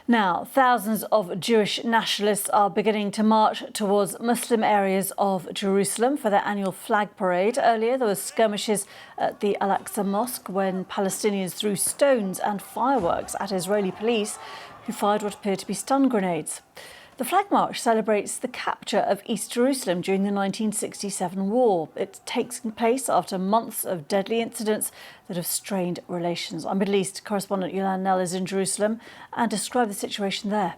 Now, thousands of Jewish nationalists are beginning to march towards Muslim areas of Jerusalem for their annual flag parade. Earlier, there were skirmishes at the Al-Aqsa Mosque when Palestinians threw stones and fireworks at Israeli police, who fired what appeared to be stun grenades. The flag march celebrates the capture of East Jerusalem during the 1967 war. It takes place after months of deadly incidents that have strained relations. Our Middle East correspondent Yolande Knell is in Jerusalem and described the situation there.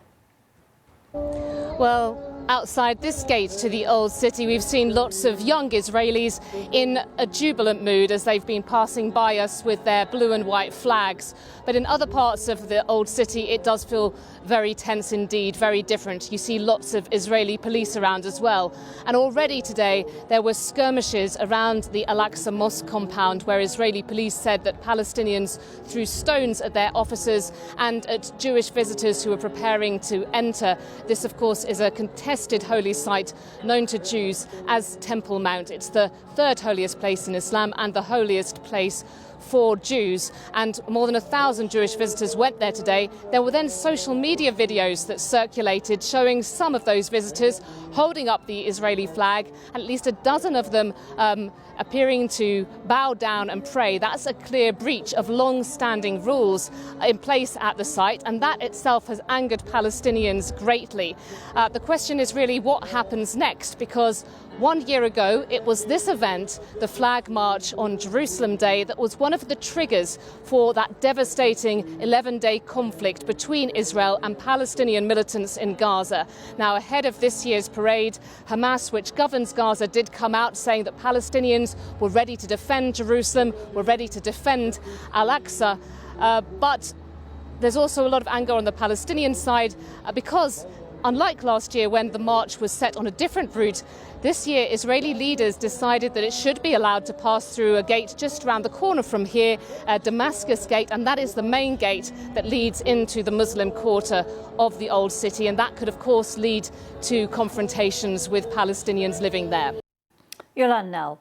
Well, outside this gate to the old city, we've seen lots of young Israelis in a jubilant mood as they've been passing by us with their blue and white flags. But in other parts of the old city, it does feel very tense indeed, very different. You see lots of Israeli police around as well. And already today, there were skirmishes around the Al-Aqsa Mosque compound where Israeli police said that Palestinians threw stones at their officers and at Jewish visitors who were preparing to enter. This, of course, is a contested holy site known to Jews as Temple Mount. It's the third holiest place in Islam and the holiest place for Jews, and more than 1,000 Jewish visitors went there today. There were then social media videos that circulated showing some of those visitors holding up the Israeli flag, and at least a dozen of them appearing to bow down and pray. That's a clear breach of long-standing rules in place at the site, and that itself has angered Palestinians greatly. The question is really what happens next, because 1 year ago it was this event, the Flag March on Jerusalem Day, that was one of the triggers for that devastating 11-day conflict between Israel and Palestinian militants in Gaza. Now, ahead of this year's parade, Hamas, which governs Gaza, did come out saying that Palestinians were ready to defend Jerusalem, were ready to defend Al-Aqsa, but there's also a lot of anger on the Palestinian side because unlike last year when the march was set on a different route, this year Israeli leaders decided that it should be allowed to pass through a gate just around the corner from here, Damascus Gate, and that is the main gate that leads into the Muslim quarter of the old city, and that could of course lead to confrontations with Palestinians living there. Yolande Knell.